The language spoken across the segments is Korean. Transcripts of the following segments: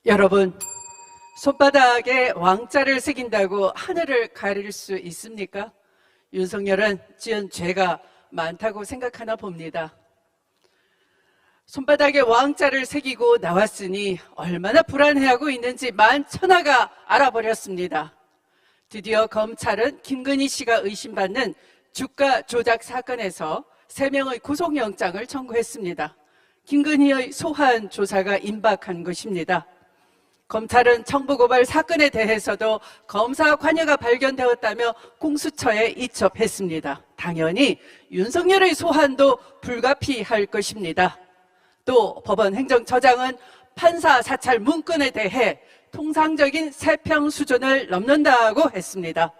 여러분, 손바닥에 왕자를 새긴다고 하늘을 가릴 수 있습니까? 윤석열은 지은 죄가 많다고 생각하나 봅니다. 손바닥에 왕자를 새기고 나왔으니 얼마나 불안해하고 있는지 만천하가 알아버렸습니다. 드디어 검찰은 김건희 씨가 의심받는 주가 조작 사건에서 3명의 구속영장을 청구했습니다. 김건희의 소환 조사가 임박한 것입니다. 검찰은 청부고발 사건에 대해서도 검사 관여가 발견되었다며 공수처에 이첩했습니다. 당연히 윤석열의 소환도 불가피할 것입니다. 또 법원 행정처장은 판사 사찰 문건에 대해 통상적인 세평 수준을 넘는다고 했습니다.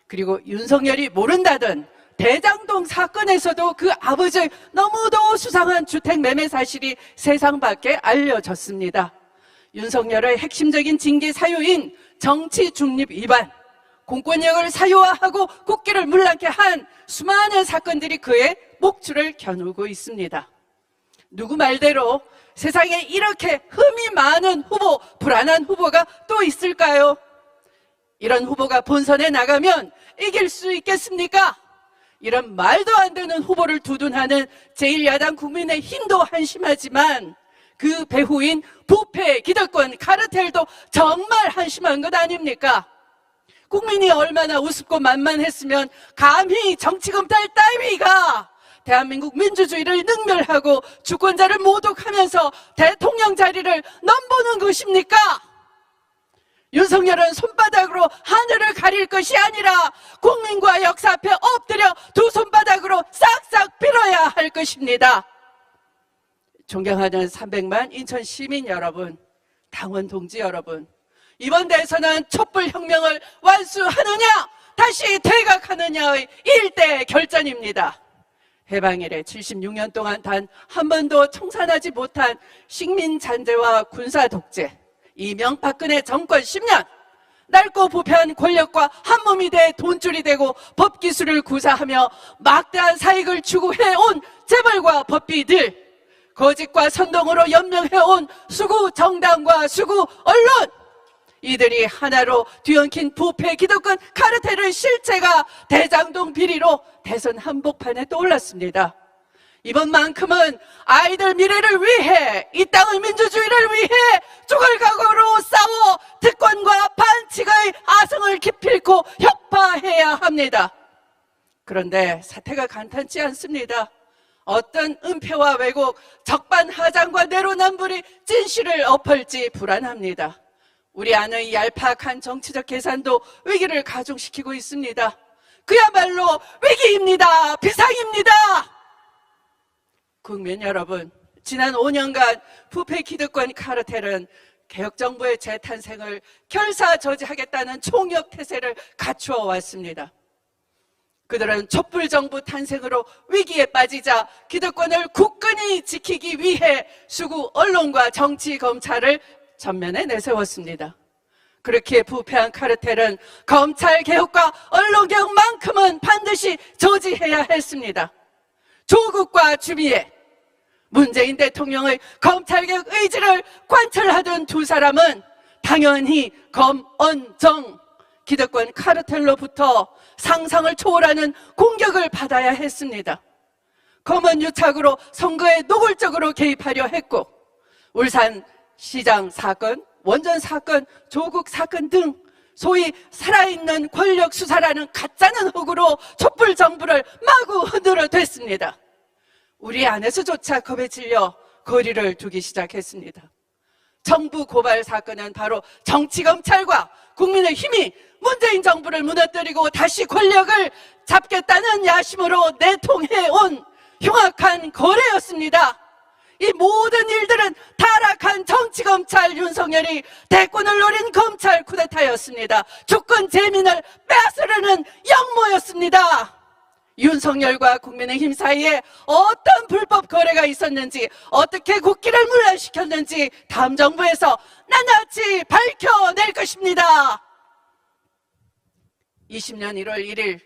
그리고 윤석열이 모른다던 대장동 사건에서도 그 아버지의 너무도 수상한 주택 매매 사실이 세상 밖에 알려졌습니다. 윤석열의 핵심적인 징계 사유인 정치 중립 위반, 공권력을 사유화하고 국기를 물랑케 한 수많은 사건들이 그의 목줄을 겨누고 있습니다. 누구 말대로 세상에 이렇게 흠이 많은 후보, 불안한 후보가 또 있을까요? 이런 후보가 본선에 나가면 이길 수 있겠습니까? 이런 말도 안 되는 후보를 두둔하는 제1야당 국민의힘도 한심하지만 그 배후인 부패, 기득권, 카르텔도 정말 한심한 것 아닙니까? 국민이 얼마나 우습고 만만했으면 감히 정치검찰 따위가 대한민국 민주주의를 능멸하고 주권자를 모독하면서 대통령 자리를 넘보는 것입니까? 윤석열은 손바닥으로 하늘을 가릴 것이 아니라 국민과 역사 앞에 엎드려 두 손바닥으로 싹싹 빌어야 할 것입니다. 존경하는 300만 인천 시민 여러분, 당원 동지 여러분, 이번 대선은 촛불혁명을 완수하느냐 다시 퇴각하느냐의 일대 결전입니다. 해방 이래 76년 동안 단 한 번도 청산하지 못한 식민잔재와 군사독재, 이명박근혜 정권 10년, 낡고 부패한 권력과 한몸이 돼 돈줄이 되고 법기술을 구사하며 막대한 사익을 추구해온 재벌과 법비들, 거짓과 선동으로 연명해온 수구 정당과 수구 언론, 이들이 하나로 뒤엉킨 부패, 기득권, 카르텔의 실체가 대장동 비리로 대선 한복판에 떠올랐습니다. 이번만큼은 아이들 미래를 위해, 이 땅의 민주주의를 위해 죽을 각오로 싸워 특권과 반칙의 아성을 기필코 혁파해야 합니다. 그런데 사태가 간단치 않습니다. 어떤 은폐와 왜곡, 적반하장과 내로남불이 진실을 엎을지 불안합니다. 우리 안의 얄팍한 정치적 계산도 위기를 가중시키고 있습니다. 그야말로 위기입니다. 비상입니다. 국민 여러분, 지난 5년간 부패, 기득권, 카르텔은 개혁정부의 재탄생을 결사저지하겠다는 총력 태세를 갖추어 왔습니다. 그들은 촛불정부 탄생으로 위기에 빠지자 기득권을 굳건히 지키기 위해 수구 언론과 정치, 검찰을 전면에 내세웠습니다. 그렇게 부패한 카르텔은 검찰개혁과 언론개혁만큼은 반드시 저지해야 했습니다. 조국과 주미애, 문재인 대통령의 검찰개혁 의지를 관철하던 두 사람은 당연히 검언정, 기득권 카르텔로부터 상상을 초월하는 공격을 받아야 했습니다. 검언유착으로 선거에 노골적으로 개입하려 했고, 울산 시장 사건, 원전 사건, 조국 사건 등 소위 살아있는 권력 수사라는 가짜는 흙으로 촛불 정부를 마구 흔들어댔습니다. 우리 안에서조차 겁에 질려 거리를 두기 시작했습니다. 정부 고발 사건은 바로 정치검찰과 국민의힘이 문재인 정부를 무너뜨리고 다시 권력을 잡겠다는 야심으로 내통해온 흉악한 거래였습니다. 이 모든 일들은 타락한 정치검찰 윤석열이 대권을 노린 검찰 쿠데타였습니다. 주권 재민을 빼앗으려는 역모였습니다. 윤석열과 국민의힘 사이에 어떤 불법 거래가 있었는지, 어떻게 국기를 문란시켰는지 다음 정부에서 낱낱이 밝혀낼 것입니다. 20년 1월 1일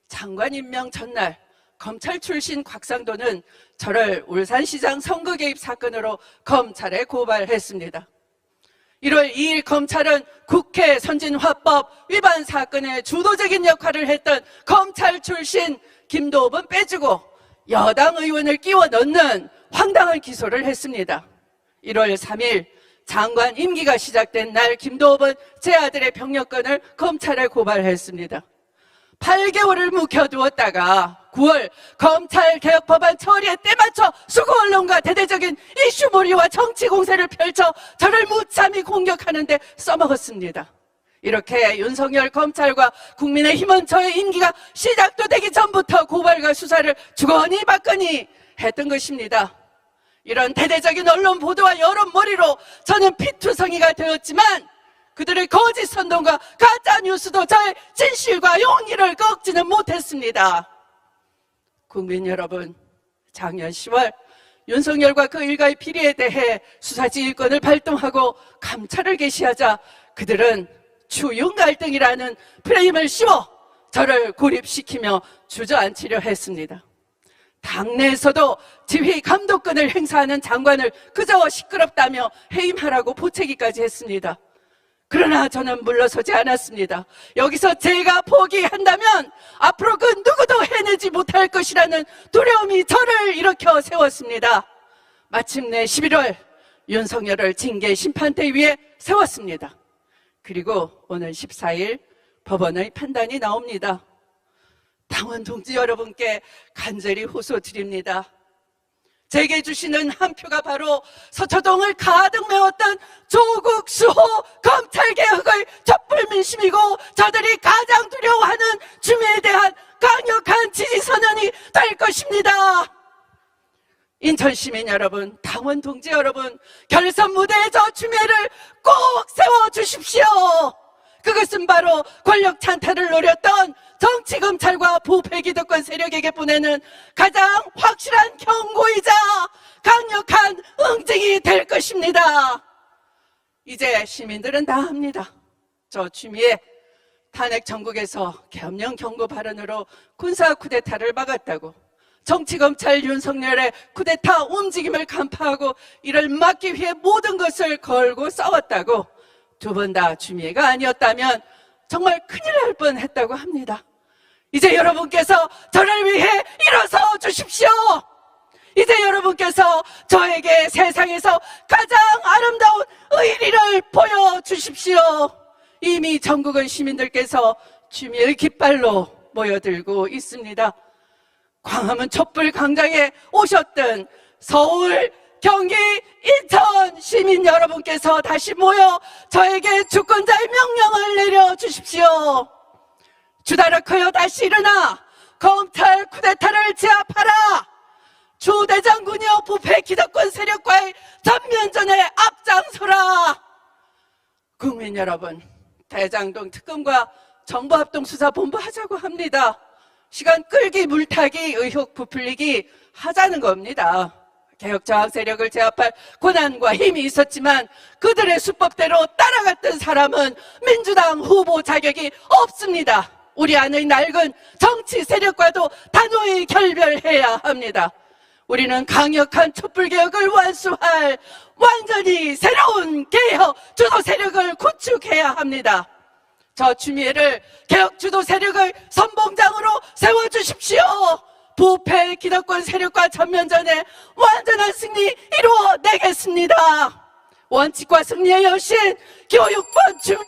장관 임명 전날 검찰 출신 곽상도는 저를 울산시장 선거 개입 사건으로 검찰에 고발했습니다. 1월 2일 검찰은 국회 선진화법 위반 사건에 주도적인 역할을 했던 검찰 출신 김도읍은 빼주고 여당 의원을 끼워 넣는 황당한 기소를 했습니다. 1월 3일 장관 임기가 시작된 날 김도읍은 제 아들의 병역권을 검찰에 고발했습니다. 8개월을 묵혀두었다가 9월 검찰개혁법안 처리에 때맞춰 수구 언론과 대대적인 이슈몰이와 정치 공세를 펼쳐 저를 무참히 공격하는 데 써먹었습니다. 이렇게 윤석열 검찰과 국민의힘은 저의 임기가 시작도 되기 전부터 고발과 수사를 주거니 받거니 했던 것입니다. 이런 대대적인 언론 보도와 여론몰이로 저는 피투성이가 되었지만 그들의 거짓 선동과 가짜 뉴스도 저의 진실과 용기를 꺾지는 못했습니다. 국민 여러분, 작년 10월 윤석열과 그 일가의 비리에 대해 수사지휘권을 발동하고 감찰을 개시하자 그들은 추윤 갈등이라는 프레임을 씌워 저를 고립시키며 주저앉히려 했습니다. 당내에서도 지휘 감독권을 행사하는 장관을 그저 시끄럽다며 해임하라고 보채기까지 했습니다. 그러나 저는 물러서지 않았습니다. 여기서 제가 포기한다면 앞으로 그 누구도 해내지 못할 것이라는 두려움이 저를 일으켜 세웠습니다. 마침내 11월 윤석열을 징계 심판대 위에 세웠습니다. 그리고 오늘 14일 법원의 판단이 나옵니다. 당원 동지 여러분께 간절히 호소드립니다. 제게 주시는 한 표가 바로 서초동을 가득 메웠던 조국 수호 검찰개혁의 촛불 민심이고 저들이 가장 두려워하는 주미에 대한 강력한 지지 선언이 될 것입니다. 인천 시민 여러분, 당원 동지 여러분, 결선 무대에 저 주미를 꼭 세워주십시오. 그것은 바로 권력 찬탈을 노렸던 정치검찰과 부패기득권 세력에게 보내는 가장 확실한 경고이자 강력한 응징이 될 것입니다. 이제 시민들은 다 합니다. 저 추미애 탄핵 정국에서 겸령 경고 발언으로 군사 쿠데타를 막았다고, 정치검찰 윤석열의 쿠데타 움직임을 간파하고 이를 막기 위해 모든 것을 걸고 싸웠다고, 두 번 다 추미애가 아니었다면 정말 큰일 날 뻔했다고 합니다. 이제 여러분께서 저를 위해 일어서 주십시오. 이제 여러분께서 저에게 세상에서 가장 아름다운 의리를 보여주십시오. 이미 전국의 시민들께서 추미애의 깃발로 모여들고 있습니다. 광화문 촛불 광장에 오셨던 서울, 경기, 인천 시민 여러분께서 다시 모여 저에게 주권자의 명령을 내려주십시오. 주다라커여 다시 일어나 검찰 쿠데타를 제압하라. 주대장군이여 부패 기득권 세력과의 전면전에 앞장서라. 국민 여러분, 대장동 특검과 정부합동수사본부 하자고 합니다. 시간 끌기, 물타기, 의혹 부풀리기 하자는 겁니다. 개혁저항 세력을 제압할 권한과 힘이 있었지만 그들의 수법대로 따라갔던 사람은 민주당 후보 자격이 없습니다. 우리 안의 낡은 정치 세력과도 단호히 결별해야 합니다. 우리는 강력한 촛불개혁을 완수할 완전히 새로운 개혁 주도 세력을 구축해야 합니다. 저 추미애를 개혁 주도 세력의 선봉장으로 세워주십시오. 부패 기득권 세력과 전면전에 완전한 승리 이루어내겠습니다. 원칙과 승리의 여신 교육권 주